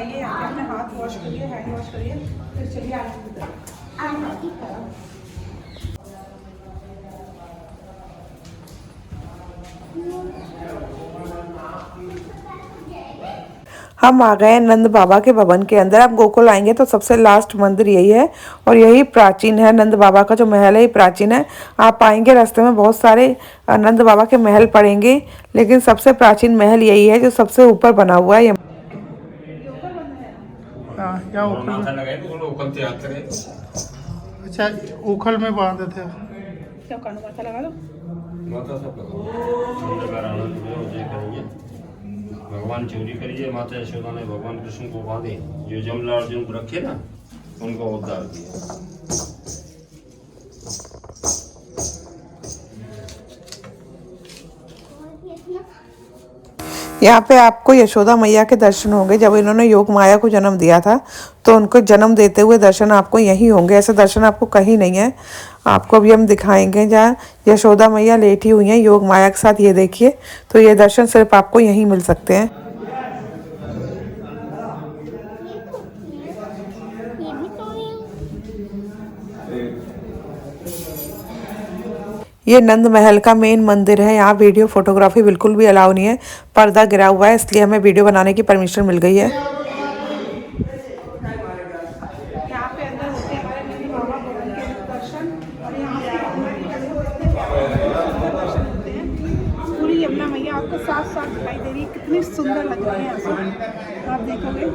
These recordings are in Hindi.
आइए यहाँ पे अपने हाथ वॉश करिए, हैंड वॉश करिए, फिर चलिए आगे की तरफ। हम आ गए नंद बाबा के भवन के अंदर। आप गोकुल आएंगे तो सबसे लास्ट मंदिर यही है और यही प्राचीन है। नंद बाबा का जो महल है ये प्राचीन है। आप आएंगे रास्ते में बहुत सारे नंद बाबा के महल पड़ेंगे, लेकिन सबसे प्राचीन महल यही है जो सबसे ऊपर बना हुआ है। अच्छा, उखल में बांधे थे। क्या कानू माथा लगा दो। भगवान चोरी करिए, माता यशोदा ने भगवान कृष्ण को बांधे, जो जमला अर्जुन को रखे ना उनको उद्धार किया। यहाँ पे आपको यशोदा मैया के दर्शन होंगे। जब इन्होंने योग माया को जन्म दिया था तो उनको जन्म देते हुए दर्शन आपको यहीं होंगे। ऐसे दर्शन आपको कहीं नहीं है। आपको अभी हम दिखाएंगे जहाँ यशोदा मैया लेटी हुई हैं योग माया के साथ। ये देखिए, तो ये दर्शन सिर्फ आपको यहीं मिल सकते हैं। ये नंद महल का मेन मंदिर है। यहाँ वीडियो फोटोग्राफी बिल्कुल भी अलाउ नहीं है। पर्दा गिरा हुआ है, इसलिए हमें वीडियो बनाने की परमिशन मिल गई है। यहाँ पे अंदर होते हैं हमारे नंद बाबा भवन के दर्शन, और यहाँ पे दर्शन होते हैं। पूरी यमुना मैया आपको साफ साफ दिखाई दे रही है, कितनी सुंदर लग रही है यहाँ से, आप देखोगे।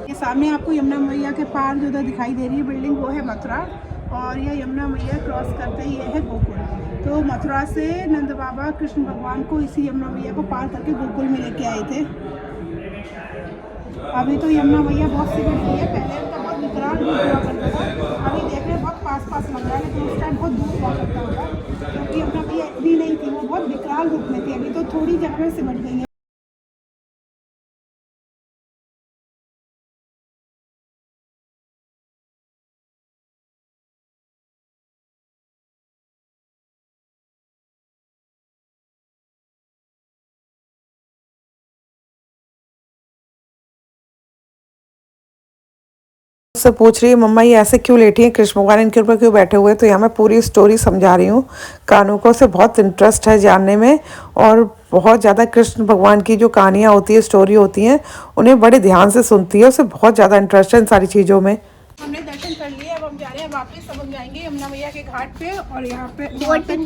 ये सामने आपको यमुना मैया के पार जो दिखाई दे रही है बिल्डिंग, वो है मथुरा, और यह यमुना मैया क्रॉस करते ही ये है गोकुल। तो मथुरा से नंद बाबा कृष्ण भगवान को इसी यमुना मैया को पार करके गोकुल में लेके आए थे। अभी तो यमुना मैया बहुत सिमट गई है, पहले उनका बहुत विकराल रूप हुआ करता था। अभी देख रहे बहुत पास पास लग रहा है, लेकिन उस टाइम बहुत दूर हुआ करता होगा, क्योंकि यमुना मैया इतनी नहीं थी, वो बहुत विकराल रूप में थी। अभी तो थोड़ी जगह में सिमट गई है। उससे पूछ रही है मम्मा ये ऐसे क्यों लेटी हैं, कृष्ण भगवान इनके ऊपर क्यों बैठे हुए। तो यहाँ मैं पूरी स्टोरी समझा रही हूँ। कानू को से बहुत इंटरेस्ट है जानने में, और बहुत ज़्यादा कृष्ण भगवान की जो कहानियाँ होती है, स्टोरी होती हैं, उन्हें बड़े ध्यान से सुनती है। उसे बहुत ज़्यादा इंटरेस्ट है इन सारी चीज़ों में। हमने दर्शन कर लिए, अब हम जा रहे हैं वापस। अब हम जाएंगे यमुना मैया के घाट पे, और यहाँ पे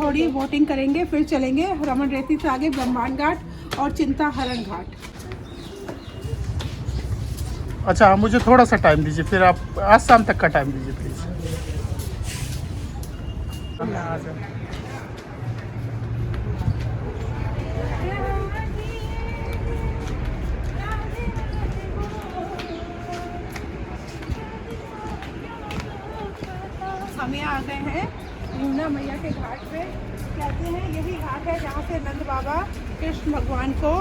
थोड़ी बोटिंग करेंगे, फिर चलेंगे रमन रेती से आगे ब्रह्मांड घाट और चिंता हरण घाट। अच्छा, मुझे थोड़ा सा टाइम दीजिए, फिर आप आज शाम तक का टाइम दीजिए प्लीज़। हमें आ गए हैं यमुना मैया के घाट पे। कहते हैं यही घाट है जहाँ से नंद बाबा कृष्ण भगवान को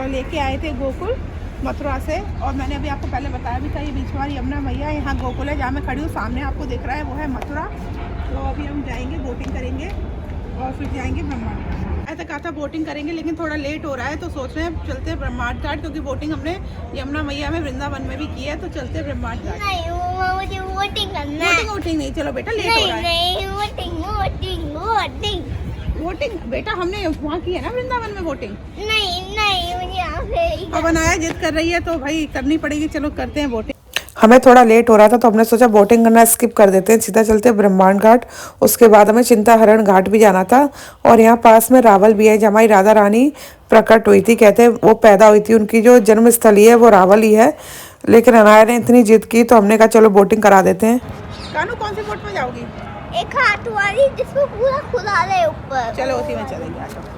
लेके आए थे गोकुल मथुरा से। और मैंने अभी आपको पहले बताया भी था, ये बीच वाली यमुना मैया, यहाँ गोकुल है जहाँ मैं खड़ी हूँ, सामने आपको दिख रहा है वो है मथुरा। तो अभी हम जाएंगे, बोटिंग करेंगे और फिर जाएंगे ब्रह्मांड घाट। ऐसा कहा था बोटिंग करेंगे, लेकिन थोड़ा लेट हो रहा है, तो सोच रहे हैं चलते हैं ब्रह्मांड घाट, क्योंकि बोटिंग हमने यमुना मैया में वृंदावन में भी की है। तो चलते हैं ब्रह्मांड घाट। मुझे वोटिंग करना है। वोटिंग नहीं, चलो बेटा लेट हो रहा है। नहीं, वोटिंग वोटिंग बेटा हमने वहाँ की है ना वृंदावन में वोटिंग। नहीं मुझे यहाँ पे अब अनाया जिद कर रही है तो भाई करनी पड़ेगी। चलो करते हैं वोटिंग। हमें थोड़ा लेट हो रहा था तो हमने सोचा बोटिंग करना स्किप कर देते हैं, सीधा चलते हैं ब्रह्मांड घाट। उसके बाद हमें चिंता हरण घाट भी जाना था, और यहाँ पास में रावल भी है जहाँ हमारी राधा रानी प्रकट हुई थी। कहते हैं वो पैदा हुई थी, उनकी जो जन्मस्थली है वो रावल ही है। लेकिन अनाया ने इतनी जिद की तो हमने कहा चलो बोटिंग करा देते हैं। कानू कौन सी बोट में जाओगी? एक हाथ वाली जिसको पूरा खुला रहे ऊपर। चलो उसी में चलेंगे।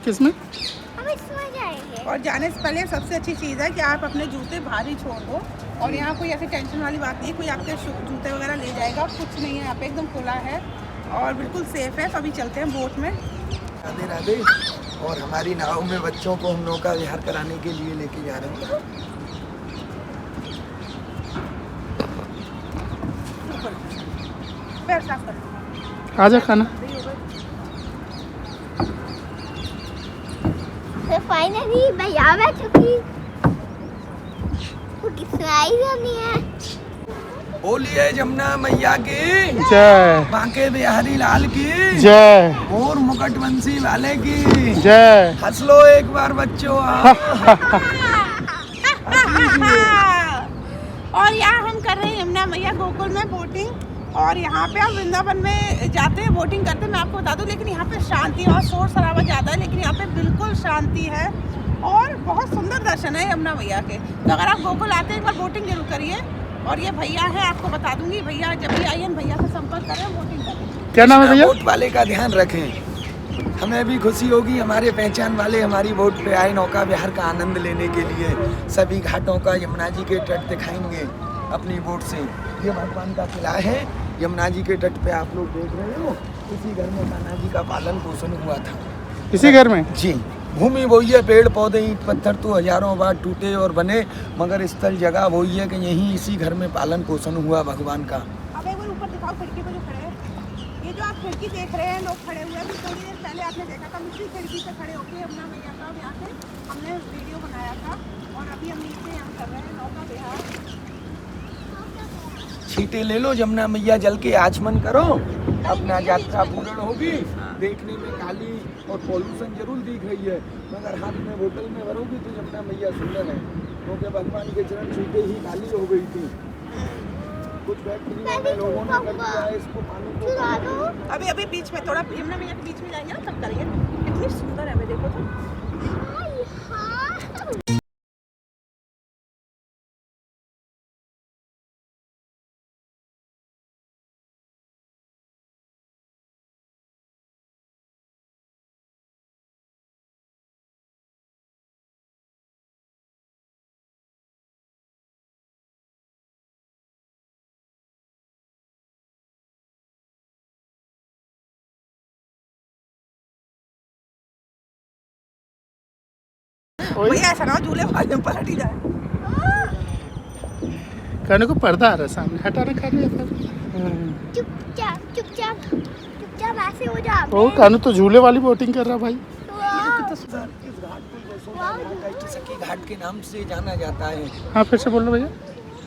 किसमें? इसमें जाएंगे। और जाने से पहले सबसे अच्छी चीज़ है कि आप अपने जूते बाहर ही छोड़ दो, और यहाँ कोई ऐसी टेंशन वाली बात नहीं है, कोई आपके जूते वगैरह ले जाएगा, कुछ नहीं है, यहाँ पे एकदम खुला है और बिल्कुल सेफ है। तो अभी चलते हैं बोट में। राधे राधे। और हमारी नाव में बच्चों को हम नौका विहार कराने के लिए लेके जा रहे हैं। पैर साफ कर आजा खाना। तो फाइनली मैं यहाँ बैठ चुकी। कुछ सुनाई नहीं है। बोलिए जमुना मैया की जय बांके बिहारी लाल की जय और मुकुटवंशी वाले की जय। हंस लो एक बार बच्चों। और यहाँ हम कर रहे हैं यमुना मैया गोकुल में बोटिंग, और यहाँ पे हम वृंदावन में जाते हैं बोटिंग करते हैं, मैं आपको बता दूं। लेकिन यहाँ पे शांति और शोर शराबा ज़्यादा है, लेकिन यहाँ पे बिल्कुल शांति है और बहुत सुंदर दर्शन है यमुना मैया के। तो अगर आप गोकुल आते हैं एक बार बोटिंग जरूर करिए। और ये भैया है, आपको बता दूंगी, भैया जब भी आइए भैया से संपर्क करें, बोटिंग करें। क्या नाम है भैया? बोट वाले का ध्यान रखें, हमें भी खुशी होगी। हमारे पहचान वाले हमारी बोट पे आए नौका विहार का आनंद लेने के लिए। सभी घाटों का यमुना जी के तट दिखाएंगे अपनी बोट से। ये भगवान का किला है, यमुना जी के तट पे आप लोग देख रहे हो। इसी घर में कान्हा जी का पालन पोषण हुआ था। इसी घर में? जी। भूमि वही है, पेड़ पौधे ईंट पत्थर तो हजारों बार टूटे और बने, मगर स्थल जगह वही है कि यहीं इसी घर में पालन पोषण हुआ भगवान का। अब एक बार ऊपर दिखाओ खिड़की पे जो खड़े हैं। ये जो आप खिड़की देख रहे हैं, लोग खड़े हुए हैं, थोड़ी देर पहले आपने देखा था उसी खिड़की से खड़े होकर यमुना मैया का यहाँ से हमने वीडियो बनाया था। और अभी हम नीचे यहाँ कर रहे हैं नौका विहार। छींटे ले लो यमुना मैया, जल के आचमन करो, अपना यात्रा पूर्ण होगी। देखने में काली और पॉल्यूशन जरूर दिख रही है, मगर हाथ में बोतल में भरोगी तो यमुना मैया सुंदर है, क्योंकि भगवान के चरण छूते ही काली हो गई थी। कुछ फैक्ट्रियों में लोगों ने कर दिया है इसको पानी को। अभी अभी बीच में थोड़ा यमुना मैया के बीच में जाएंगे ना, तब करिए। इतनी सुंदर है, मैं देखो तो। भैया ऐसा ना हो झूले वाले में पलट ही जाए। कहने को पर्दा आ रहा है सामने, हटाना खाने फिर। चुपचाप चुपचाप चुपचाप ऐसे हो जा। ओ कानू तो झूले वाली बोटिंग कर रहा भाई। इस घाट को यशोदा घाट सखी घाट के नाम से जाना जाता है। हाँ फिर से बोल लो भैया।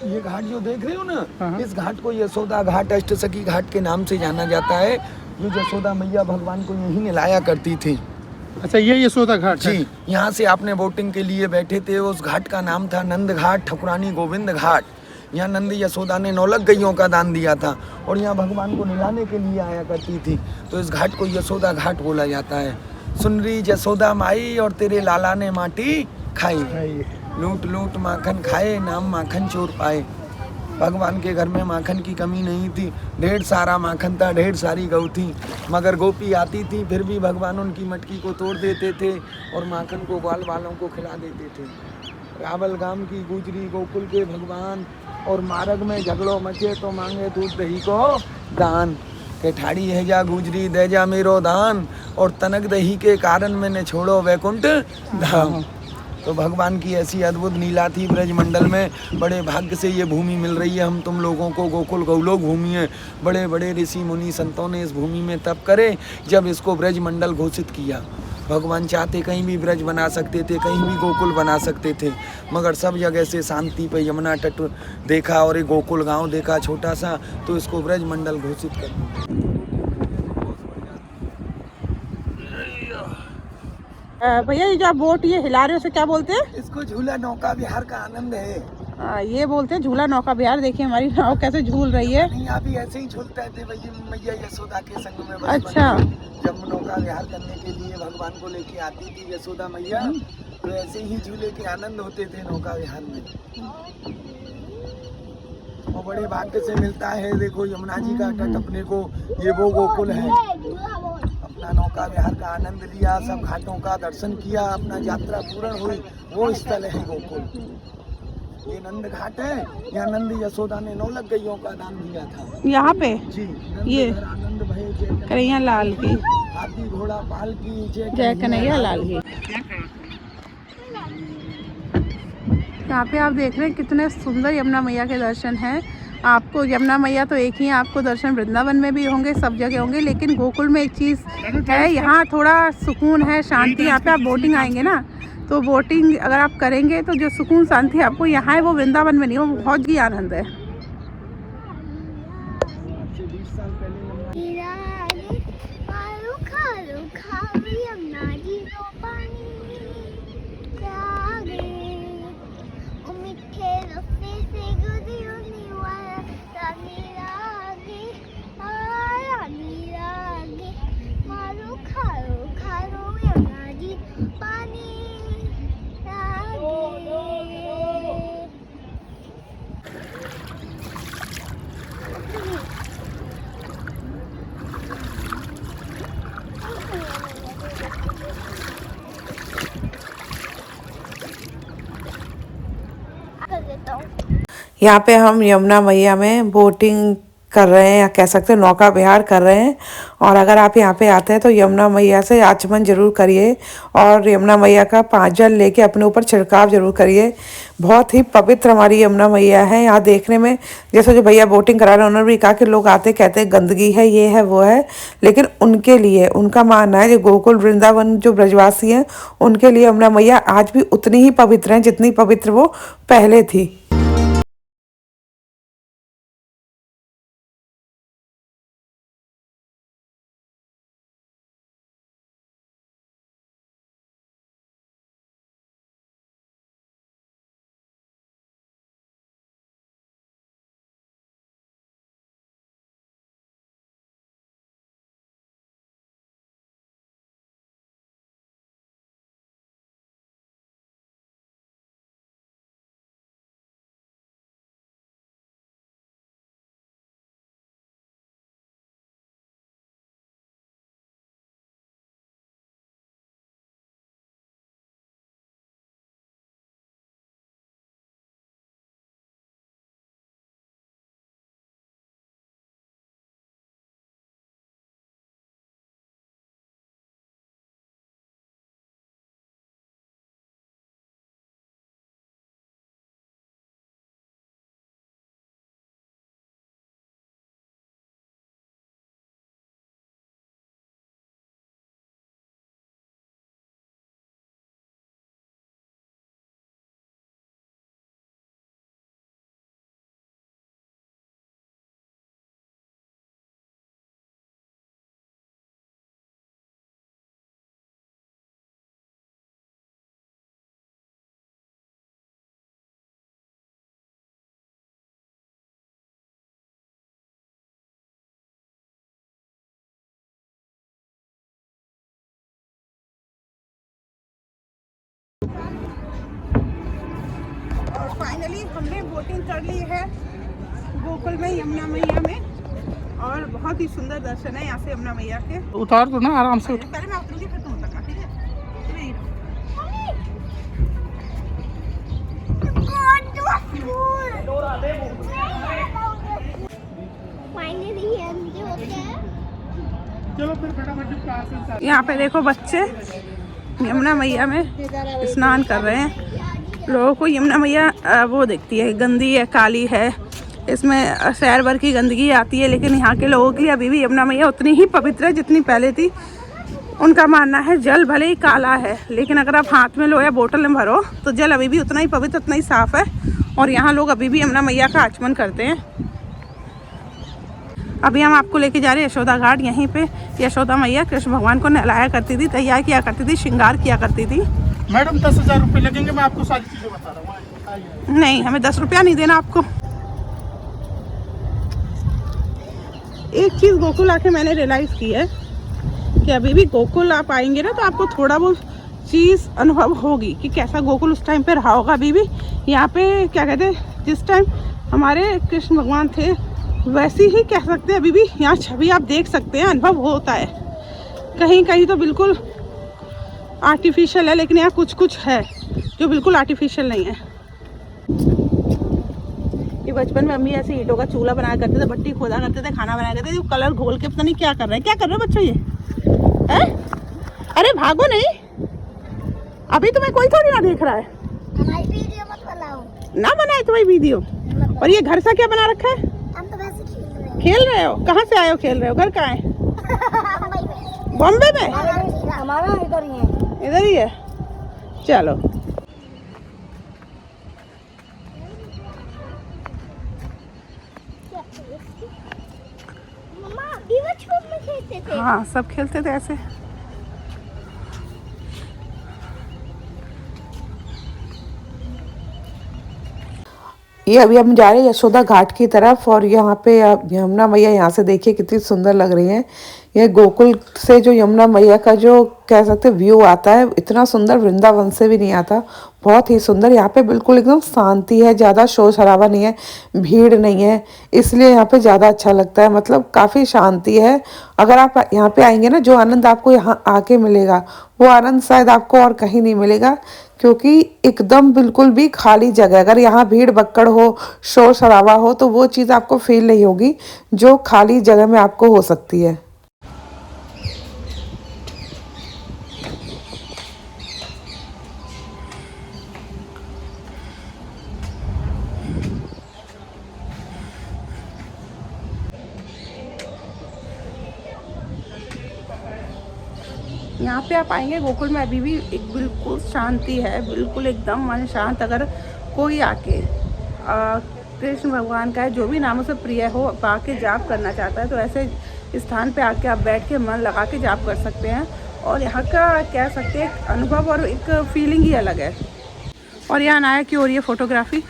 ये घाट जो देख रहे हो ना, हाँ। इस घाट को यशोदा घाट अष्टसखी घाट के नाम से जाना जाता है। जो यशोदा मैया भगवान को यहीं नहलाया करती थी। अच्छा ये यशोदा घाट है? जी। यहाँ से आपने बोटिंग के लिए बैठे थे, उस घाट का नाम था नंद घाट ठकुरानी गोविंद घाट। यहाँ नंद यशोदा ने 9 गैयों का दान दिया था और यहाँ भगवान को नहलाने के लिए आया करती थी, तो इस घाट को यशोदा घाट बोला जाता है। सुन रही यशोदा माई और तेरे लाला ने माटी खाई, लूट लूट माखन खाए, नाम माखन चोर पाए। भगवान के घर में माखन की कमी नहीं थी, ढेर सारा माखन था, ढेर सारी गौ थी, मगर गोपी आती थी फिर भी भगवान उनकी मटकी को तोड़ देते थे और माखन को ग्वाल वालों को खिला देते थे। रावल गांव की गुजरी गोकुल के भगवान, और मार्ग में झगड़ों मचे तो मांगे दूध दही को दान। के ठाड़ी है जा गुजरी दे जा मेरो दान, और तनक दही के कारण मैंने छोड़ो वैकुंठ धाम। तो भगवान की ऐसी अद्भुत लीला थी ब्रजमंडल में। बड़े भाग्य से ये भूमि मिल रही है हम तुम लोगों को। गोकुल गौलोक भूमि है। बड़े बड़े ऋषि मुनि संतों ने इस भूमि में तप करे जब इसको ब्रजमंडल घोषित किया। भगवान चाहते कहीं भी ब्रज बना सकते थे, कहीं भी गोकुल बना सकते थे, मगर सब जगह से शांति पे यमुना तट देखा और एक गोकुल गांव देखा छोटा सा, तो इसको ब्रजमंडल घोषित कर दिया। भैया ये जो आप बोट ये हिला रहे हो, उसे क्या बोलते हैं? इसको झूला नौका विहार का आनंद है। ये बोलते हैं झूला नौका विहार। देखिए हमारी नाव कैसे झूल रही है। नहीं, अभी ऐसे ही झूलते थे मैया यशोदा के संग में। अच्छा। जब नौका विहार करने के लिए भगवान को लेके आती थी यशोदा मैया, तो ऐसे ही झूले के आनंद होते थे नौका विहार में। और बड़े भाग्य से मिलता है। देखो यमुना जी का तट अपने को, ये वो गोकुल है अपना नौका विहार का आनंद लिया, सब घाटों का दर्शन किया, अपना यात्रा पूर्ण हुई। वो स्थल है गोकुल। ये नंद घाट है, यहाँ नंद यशोदा ने 9 गइयों का दान दिया था। यहाँ पे जी, ये आनंद भय जय कन्हैया लाल की, हाथी घोड़ा पाल की जय कन्हैया लाल की। यहाँ पे आप देख रहे हैं कितने सुंदर यमुना मैया के दर्शन हैं। आपको यमुना मैया तो एक ही है, आपको दर्शन वृंदावन में भी होंगे, सब जगह होंगे, लेकिन गोकुल में एक चीज़ है, यहाँ थोड़ा सुकून है, शांति। यहाँ पे आप बोटिंग आएंगे ना, तो बोटिंग अगर आप करेंगे तो जो सुकून शांति आपको यहाँ है वो वृंदावन में नहीं, वो बहुत ही आनंद है। यहाँ पे हम यमुना मैया में बोटिंग कर रहे हैं, या कह सकते हैं नौका विहार कर रहे हैं। और अगर आप यहाँ पे आते हैं तो यमुना मैया से आचमन जरूर करिए और यमुना मैया का 5 जल लेके अपने ऊपर छिड़काव जरूर करिए। बहुत ही पवित्र हमारी यमुना मैया है। यहाँ देखने में, जैसे जो भैया बोटिंग करा रहे हैं उन्होंने भी कहा कि लोग आते कहते हैं गंदगी है, ये है वो है, लेकिन उनके लिए उनका मानना है जो गोकुल वृंदावन जो ब्रजवासी हैं उनके लिए यमुना मैया आज भी उतनी ही पवित्र हैं जितनी पवित्र वो पहले थी। और फाइनली हमने बोटिंग कर ली है गोकुल में यमुना मैया में, और बहुत ही सुंदर दर्शन है यहाँ से यमुना मैया के। उतार दो ना आराम से। पहले मैं उतरूंगी फिर तुम उतरना, ठीक है? चलो फिर फटाफट। यहाँ पे देखो बच्चे यमुना मैया में स्नान कर रहे हैं। लोगों को यमुना मैया वो दिखती है गंदी है, काली है, इसमें शहर भर की गंदगी आती है, लेकिन यहाँ के लोगों के लिए अभी भी यमुना मैया उतनी ही पवित्र है जितनी पहले थी। उनका मानना है जल भले ही काला है, लेकिन अगर आप हाथ में लो या बोतल में भरो तो जल अभी भी उतना ही पवित्र, उतना ही साफ है। और यहाँ लोग अभी भी यमुना मैया का आचमन करते हैं। अभी हम आपको लेके जा रहे हैं यशोदा घाट। यहीं पे यशोदा मैया कृष्ण भगवान को नहलाया करती थी, तैयार किया करती थी, श्रृंगार किया करती थी। मैडम 10,000 रुपये लगेंगे, मैं आपको सारी चीजें बता रहा हूँ। नहीं, हमें 10 रुपया नहीं देना आपको। एक चीज़ गोकुल आके मैंने रियलाइज़ की है कि अभी भी गोकुल आप आएंगे ना तो आपको थोड़ा बहुत चीज़ अनुभव होगी कि कैसा गोकुल उस टाइम पे रहा होगा। अभी भी यहाँ पे क्या कहते हैं, जिस टाइम हमारे कृष्ण भगवान थे वैसी ही कह सकते हैं अभी भी यहाँ छवि आप देख सकते हैं, अनुभव होता है। कहीं कहीं तो बिल्कुल आर्टिफिशियल है, लेकिन यहाँ कुछ कुछ है जो बिल्कुल आर्टिफिशियल नहीं है। ये बचपन में अम्मी ऐसे ईंटों का चूल्हा बनाया करते थे, भट्टी खोदा करते थे, खाना बनाया करते थे, कलर घोल के पता नहीं क्या कर रहे हैं। क्या कर रहे हो बच्चों ये है? अरे भागो नहीं, अभी तुम्हें कोई थोड़ी ना देख रहा है। हमारी वीडियो मत बनाओ। ना बनाए तुम्हारी वीडियो। और ये घर सा क्या बना रखा है? हम तो वैसे खेल रहे खेल रहे हो? कहाँ से आए हो खेल रहे हो? घर कहाँ है? हैं। बॉम्बे में? हमारा इधर ही है। इधर ही है। चलो मम्मा अभी बचपन में खेलते थे। हाँ, सब खेलते थे ऐसे। ये अभी हम जा रहे हैं यशोदा घाट की तरफ और यहाँ पे यमुना मैया यहाँ से देखिए कितनी सुंदर लग रही हैं। ये गोकुल से जो यमुना मैया का जो कह सकते व्यू आता है, इतना सुंदर वृंदावन से भी नहीं आता। बहुत ही सुंदर। यहाँ पे बिल्कुल एकदम शांति है, ज़्यादा शोर शराबा नहीं है, भीड़ नहीं है, इसलिए यहाँ पे ज़्यादा अच्छा लगता है। मतलब काफ़ी शांति है। अगर आप यहाँ पे आएंगे ना, जो आनंद आपको यहाँ आके मिलेगा वो आनंद शायद आपको और कहीं नहीं मिलेगा, क्योंकि एकदम बिल्कुल भी खाली जगह। अगर यहाँ भीड़ बक्कड़ हो, शोर शराबा हो, तो वो चीज़ आपको फील नहीं होगी जो खाली जगह में आपको हो सकती है। यहाँ पे आप आएंगे गोकुल में, अभी भी एक बिल्कुल शांति है, बिल्कुल एकदम मन शांत। अगर कोई आके कृष्ण भगवान का जो भी नामों से प्रिय हो आके जाप करना चाहता है, तो ऐसे स्थान पे आके आप बैठ के मन लगा के जाप कर सकते हैं। और यहाँ का कह सकते हैं एक अनुभव और एक फीलिंग ही अलग है। और यहाँ अनाया की हो रही है फोटोग्राफी।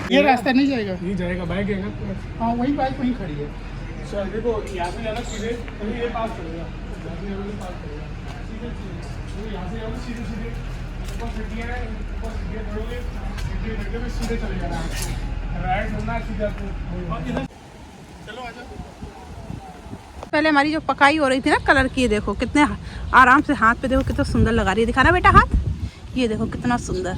ये रास्ता नहीं जाएगा? नहीं जाएगा, बाइक है ना। हाँ, वही बाइक वहीं खड़ी है। सर देखो, यहाँ से जाना सीधे, तभी ये पास करेगा, यहाँ से जाना पास करेगा, सीधे सीधे, यहाँ से जाना सीधे सीधे, ऊपर सीढ़ियाँ हैं, ऊपर सीढ़ियाँ चढ़ोगे, सीढ़ियाँ चढ़ के सीधे चले जाना है, राइट होना सीधा। चलो आ जाओ। पहले हमारी जो पकाई हो रही थी ना कलर की, देखो कितने आराम से हाथ पे, देखो कितना सुंदर लगा रही है। दिखाना बेटा हाथ, ये देखो कितना सुंदर।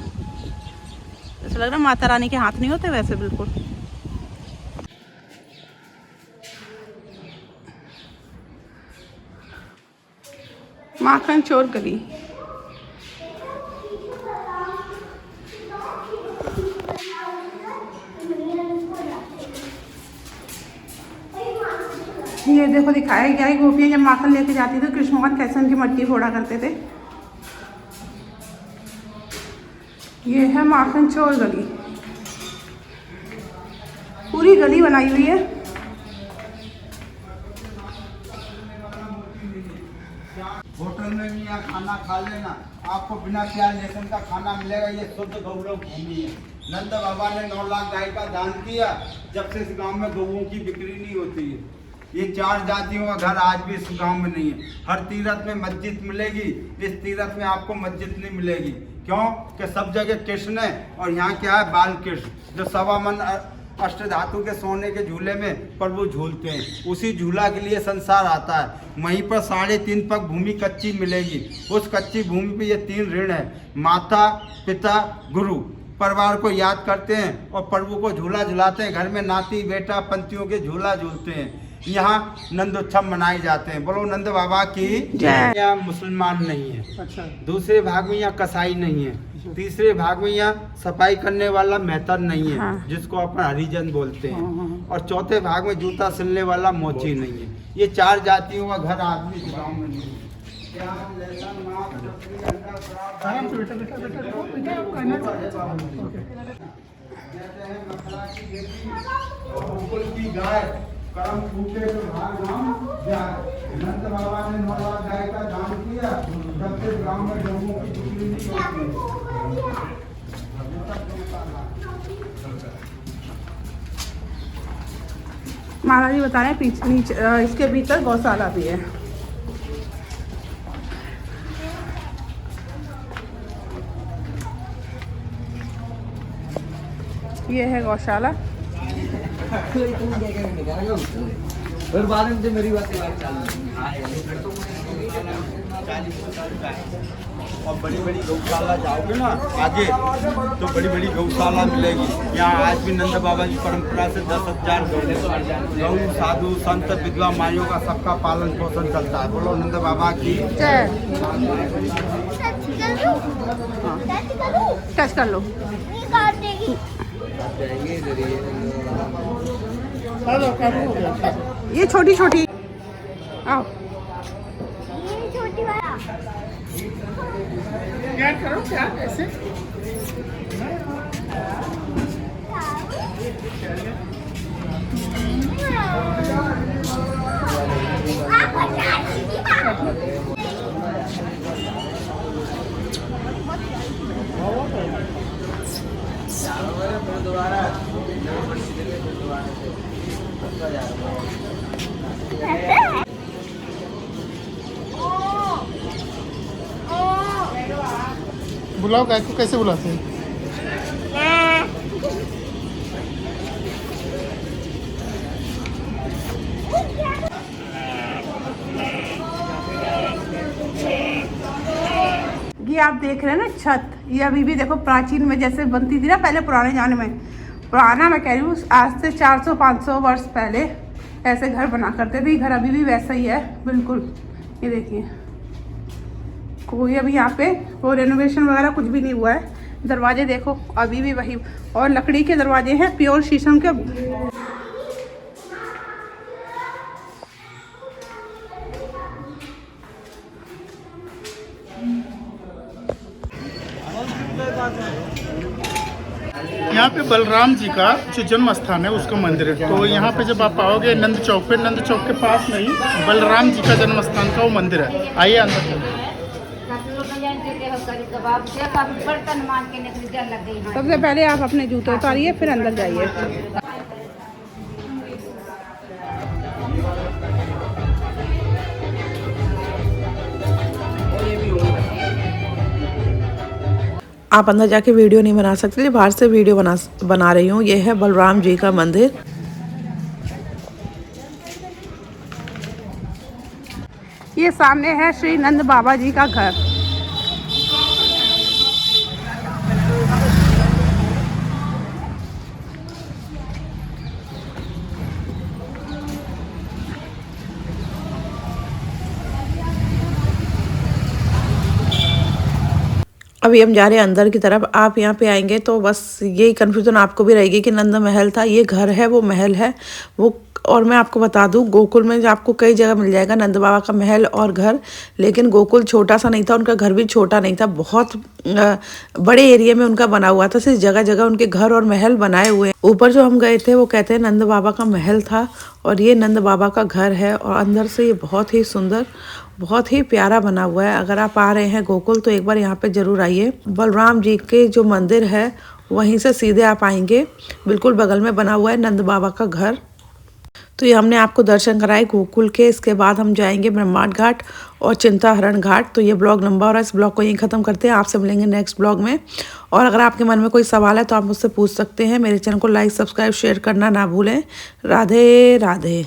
ऐसा लग रहा है माता रानी के हाथ नहीं होते वैसे बिल्कुल। माखन चोर गली। ये देखो दिखाया गया है गोपियाँ जब माखन लेके जाती थी, कृष्ण भगवान कैसे उनकी मटकी फोड़ा करते थे। ये है माखन चोर गली, पूरी गली बनाई हुई है। होटल में भी यहाँ खाना खा लेना, आपको बिना प्याज लहसुन का खाना मिलेगा। ये शुद्ध गौरव भूमि है। नंद बाबा ने 9 लाख गाय का दान किया, जब से इस गांव में गौओं की बिक्री नहीं होती है। ये 4 जातियों का घर आज भी इस गांव में नहीं है। हर तीर्थ में मस्जिद मिलेगी, इस तीर्थ में आपको मस्जिद नहीं मिलेगी। क्यों कि सब जगह कृष्ण है, और यहाँ क्या है, बाल कृष्ण, जो 1.25 मन अष्ट धातु के सोने के झूले में प्रभु झूलते हैं। उसी झूला के लिए संसार आता है। वहीं पर 3.5 पग भूमि कच्ची मिलेगी। उस कच्ची भूमि पे ये 3 ऋण है, माता पिता गुरु। परिवार को याद करते हैं और प्रभु को झूला झुलाते हैं। घर में नाती बेटा पंथियों के झूला झूलते हैं। यहाँ नंद उत्सव मनाए जाते हैं। बोलो नंद बाबा की जय। यहाँ मुसलमान नहीं है। अच्छा। दूसरे भाग में यहाँ कसाई नहीं है। तीसरे भाग में यहाँ सफाई करने वाला मेहतर नहीं है, हाँ। जिसको अपन हरिजन बोलते हैं। और चौथे भाग में जूता सिलने वाला मोची नहीं है। ये 4 जातियों का घर आदमी के गाँव में नहीं है। आराम से बेटा बेटा बेटा बेटा कहना गोकुल की गाय कर्म फूटे तो भाग नाम जाए। नंद बाबा ने 9 लाख गाय का दान किया, जब से गांव में लोगों की टुकड़ी नहीं होती। महाराज जी बता रहे हैं पीछे नीचे इसके भीतर गौशाला भी है। ये है गौशाला। फिर बाद में मेरी बात चालू। और बड़ी बड़ी गौशाला जाओगे ना आगे तो बड़ी बड़ी गौशाला मिलेगी। यहाँ आज भी नंद बाबा की परंपरा से 10,000 गौ साधु संत विधवा माइयों का सबका पालन पोषण चलता है। बोलो नंद बाबा की जय। टच टच कर लूं? कर लो। नहीं काट देगी। ये छोटी छोटी आओ ये छोटी वाला। क्या करो क्या ऐसे बुलाओ गाय को कैसे बुलाते हैं? ये आप देख रहे हैं ना छत, ये अभी भी देखो प्राचीन में जैसे बनती थी ना पहले पुराने ज़माने में। पुराना मैं कह रही हूँ आज से 400-500 वर्ष पहले ऐसे घर बना करते थे। घर अभी भी वैसा ही है बिल्कुल। ये देखिए कोई अभी यहाँ पे वो रेनोवेशन वगैरह कुछ भी नहीं हुआ है। दरवाजे देखो अभी भी वही, और लकड़ी के दरवाजे हैं प्योर शीशम के। यहाँ पे बलराम जी का जो जन्म स्थान है उसका मंदिर है। तो यहाँ पे जब आप आओगे नंद चौक पे, नंद चौक के पास में ही बलराम जी का जन्म स्थान का वो मंदिर है। आइए अंदर चलिए। सबसे पहले आप अपने जूते उतारिए फिर अंदर जाइए। आप अंदर जाके वीडियो नहीं बना सकते, बाहर से वीडियो बना रही हूँ। ये है बलराम जी का मंदिर। ये सामने है श्री नंद बाबा जी का घर। अभी हम जा रहे हैं अंदर की तरफ। आप यहाँ पे आएंगे तो बस यही कन्फ्यूज़न आपको भी रहेगी कि नंद महल था, ये घर है वो महल है वो। और मैं आपको बता दूँ गोकुल में आपको कई जगह मिल जाएगा नंद बाबा का महल और घर, लेकिन गोकुल छोटा सा नहीं था, उनका घर भी छोटा नहीं था, बहुत बड़े एरिया में उनका बना हुआ था। सिर्फ जगह जगह उनके घर और महल बनाए हुए। ऊपर जो हम गए थे वो कहते हैं नंद बाबा का महल था और ये नंद बाबा का घर है। और अंदर से ये बहुत ही सुंदर, बहुत ही प्यारा बना हुआ है। अगर आप आ रहे हैं गोकुल तो एक बार यहाँ पे ज़रूर आइए। बलराम जी के जो मंदिर है वहीं से सीधे आप आएंगे, बिल्कुल बगल में बना हुआ है नंद बाबा का घर। तो ये हमने आपको दर्शन कराए गोकुल के। इसके बाद हम जाएंगे ब्रह्मांड घाट और चिंताहरण घाट। तो ये ब्लॉग लंबा हो रहा है, इस ब्लॉग को यहीं ख़त्म करते हैं। आपसे मिलेंगे नेक्स्ट ब्लॉग में। और अगर आपके मन में कोई सवाल है तो आप मुझसे पूछ सकते हैं। मेरे चैनल को लाइक, सब्सक्राइब, शेयर करना ना भूलें। राधे राधे।